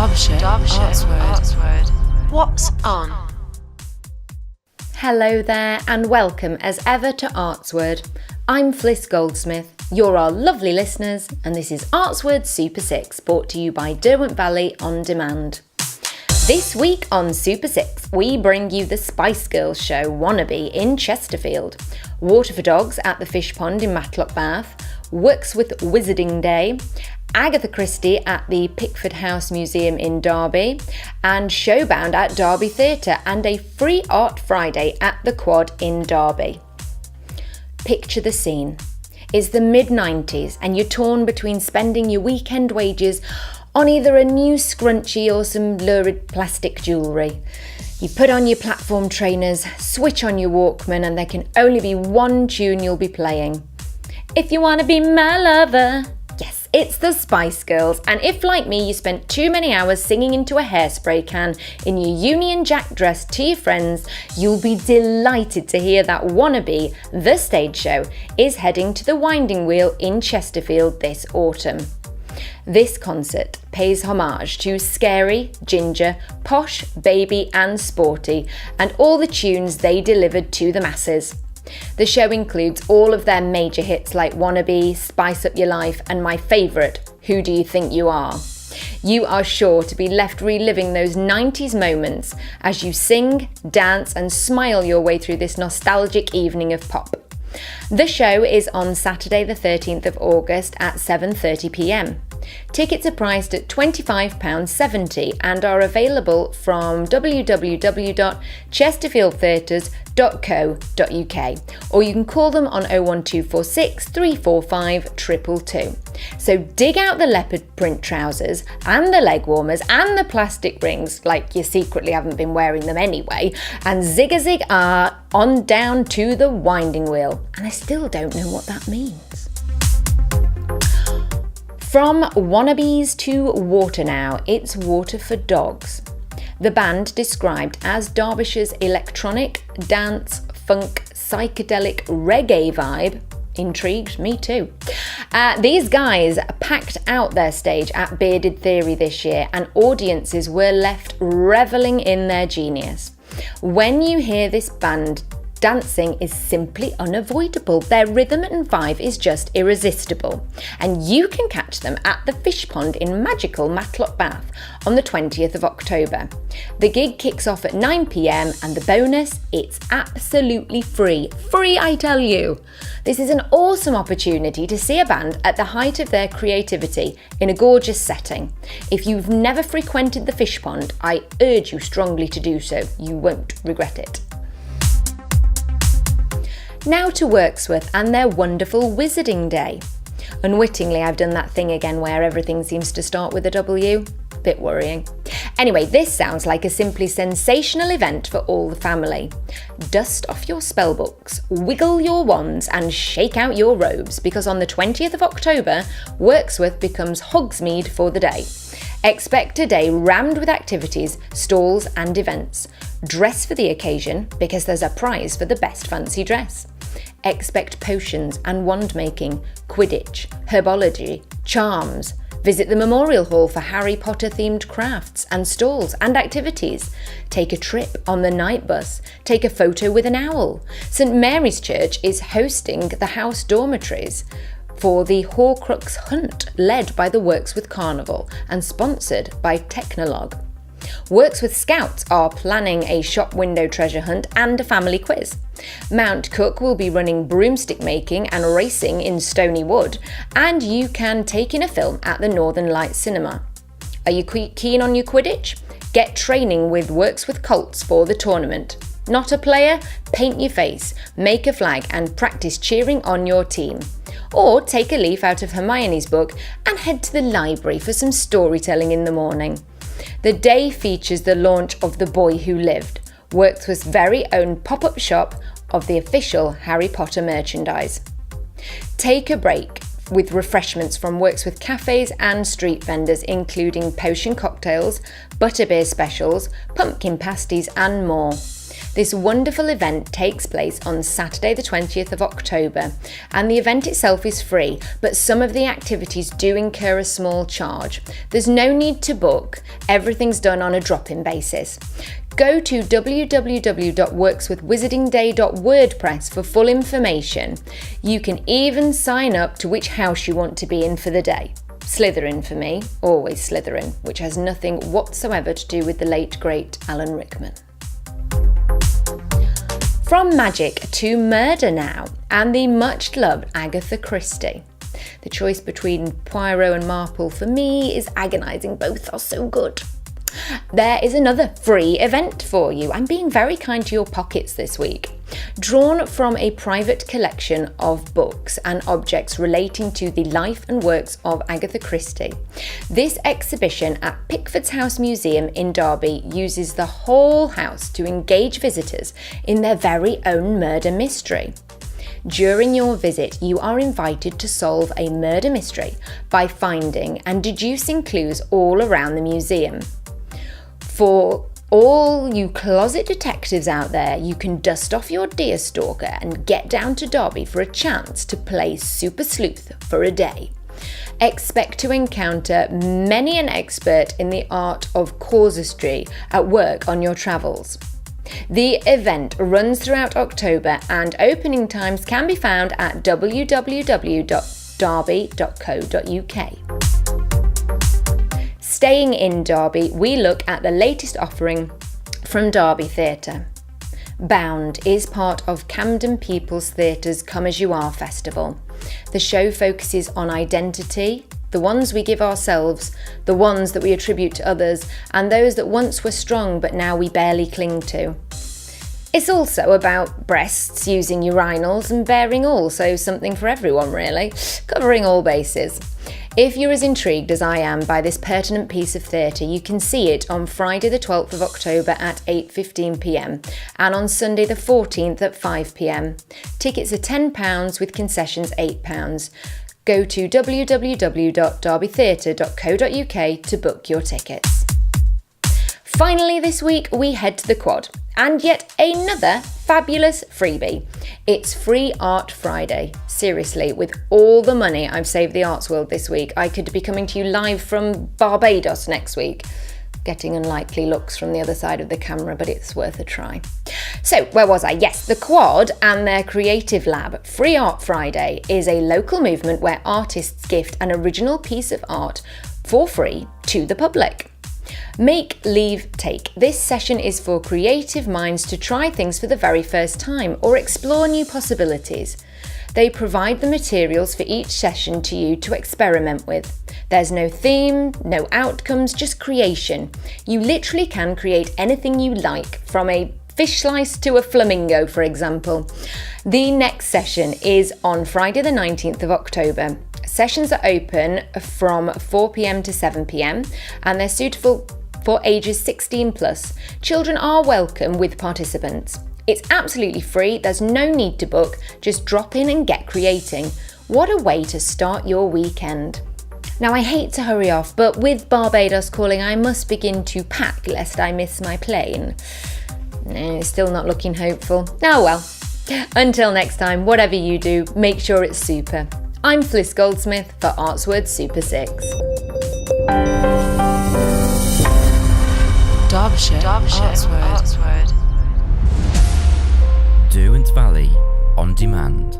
Derbyshire Artsword. What's on? Hello there and welcome as ever to Artsword. I'm Fliss Goldsmith, you're our lovely listeners, and this is Artsword Super 6, brought to you by Derwent Valley On Demand. This week on Super 6, we bring you the Spice Girls show Wannabe in Chesterfield, Water for Dogs at the Fish Pond in Matlock Bath, Wirksworth Wizarding Day, Agatha Christie at the Pickford House Museum in Derby, and Showbound at Derby Theatre, and a free Art Friday at the Quad in Derby. Picture the scene. It's the mid-90s and you're torn between spending your weekend wages on either a new scrunchie or some lurid plastic jewellery. You put on your platform trainers, switch on your Walkman, and there can only be one tune you'll be playing. If you want to be my lover. Yes, it's the Spice Girls, and if, like me, you spent too many hours singing into a hairspray can in your Union Jack dress to your friends, you'll be delighted to hear that Wannabe, the stage show, is heading to the Winding Wheel in Chesterfield this autumn. This concert pays homage to Scary, Ginger, Posh, Baby and Sporty, and all the tunes they delivered to the masses. The show includes all of their major hits like Wannabe, Spice Up Your Life, and my favourite, Who Do You Think You Are? You are sure to be left reliving those 90s moments as you sing, dance and smile your way through this nostalgic evening of pop. The show is on Saturday the 13th of August at 7:30pm. Tickets are priced at £25.70 and are available from www.chesterfieldtheatres.co.uk, or you can call them on 01246 345 222. So dig out the leopard print trousers and the leg warmers and the plastic rings, like you secretly haven't been wearing them anyway, and zig-a-zig on down to the Winding Wheel. And I still don't know what that means. From Wannabes to Water now, it's Water for Dogs. The band, described as Derbyshire's electronic, dance, funk, psychedelic reggae vibe, intrigued me too. These guys packed out their stage at Bearded Theory this year, and audiences were left revelling in their genius. When you hear this band, dancing is simply unavoidable. Their rhythm and vibe is just irresistible. And you can catch them at the Fish Pond in magical Matlock Bath on the 20th of October. The gig kicks off at 9pm, and the bonus, it's absolutely free. Free, I tell you! This is an awesome opportunity to see a band at the height of their creativity in a gorgeous setting. If you've never frequented the Fish Pond, I urge you strongly to do so. You won't regret it. Now to Wirksworth and their wonderful Wizarding Day. Unwittingly, I've done that thing again where everything seems to start with a W. Bit worrying. Anyway, this sounds like a simply sensational event for all the family. Dust off your spellbooks, wiggle your wands and shake out your robes, because on the 20th of October, Wirksworth becomes Hogsmeade for the day. Expect a day rammed with activities, stalls and events. Dress for the occasion, because there's a prize for the best fancy dress. Expect potions and wand making, Quidditch, herbology, charms. Visit the Memorial Hall for Harry Potter themed crafts and stalls and activities. Take a trip on the night bus. Take a photo with an owl. St Mary's Church is hosting the house dormitories for the Horcrux Hunt, led by the Wirksworth Carnival and sponsored by Technolog. Wirksworth Scouts are planning a shop window treasure hunt and a family quiz. Mount Cook will be running broomstick making and racing in Stony Wood, and you can take in a film at the Northern Lights Cinema. Are you keen on your Quidditch? Get training with Wirksworth Colts for the tournament. Not a player? Paint your face, make a flag and practice cheering on your team. Or take a leaf out of Hermione's book and head to the library for some storytelling in the morning. The day features the launch of The Boy Who Lived, Wirksworth's very own pop-up shop of the official Harry Potter merchandise. Take a break with refreshments from Wirksworth cafes and street vendors, including potion cocktails, butterbeer specials, pumpkin pasties and more. This wonderful event takes place on Saturday the 20th of October, and the event itself is free, but some of the activities do incur a small charge. There's no need to book, everything's done on a drop-in basis. Go to www.workswithwizardingday.wordpress for full information. You can even sign up to which house you want to be in for the day. Slytherin for me, always Slytherin, which has nothing whatsoever to do with the late great Alan Rickman. From magic to murder now, and the much loved Agatha Christie. The choice between Poirot and Marple for me is agonising, both are so good. There is another free event for you. I'm being very kind to your pockets this week. Drawn from a private collection of books and objects relating to the life and works of Agatha Christie, this exhibition at Pickford's House Museum in Derby uses the whole house to engage visitors in their very own murder mystery. During your visit, you are invited to solve a murder mystery by finding and deducing clues all around the museum. For all you closet detectives out there, you can dust off your deerstalker and get down to Derby for a chance to play super sleuth for a day. Expect to encounter many an expert in the art of casuistry at work on your travels. The event runs throughout October and opening times can be found at www.derby.co.uk. Staying in Derby, we look at the latest offering from Derby Theatre. Bound is part of Camden People's Theatre's Come As You Are festival. The show focuses on identity, the ones we give ourselves, the ones that we attribute to others, and those that once were strong but now we barely cling to. It's also about breasts, using urinals, and bearing all, so something for everyone really, covering all bases. If you're as intrigued as I am by this pertinent piece of theatre, you can see it on Friday the 12th of October at 8:15pm and on Sunday the 14th at 5pm. Tickets are £10 with concessions £8. Go to www.derbytheatre.co.uk to book your tickets. Finally this week we head to the Quad, and yet another fabulous freebie. It's Free Art Friday. Seriously, with all the money I've saved the arts world this week, I could be coming to you live from Barbados next week. Getting unlikely looks from the other side of the camera, but it's worth a try. So, where was I? Yes, the Quad and their creative lab. Free Art Friday is a local movement where artists gift an original piece of art for free to the public. Make, leave, take. This session is for creative minds to try things for the very first time or explore new possibilities. They provide the materials for each session to you to experiment with. There's no theme, no outcomes, just creation. You literally can create anything you like, from a fish slice to a flamingo, for example. The next session is on Friday the 19th of October. Sessions are open from 4pm to 7pm and they're suitable for ages 16 plus. Children are welcome with participants. It's absolutely free, there's no need to book, just drop in and get creating. What a way to start your weekend. Now I hate to hurry off, but with Barbados calling I must begin to pack lest I miss my plane. It's still not looking hopeful. Oh well. Until next time, whatever you do, make sure it's super. I'm Fliss Goldsmith for Artsword Super 6. Derbyshire. Artsword. Derwent Valley on demand.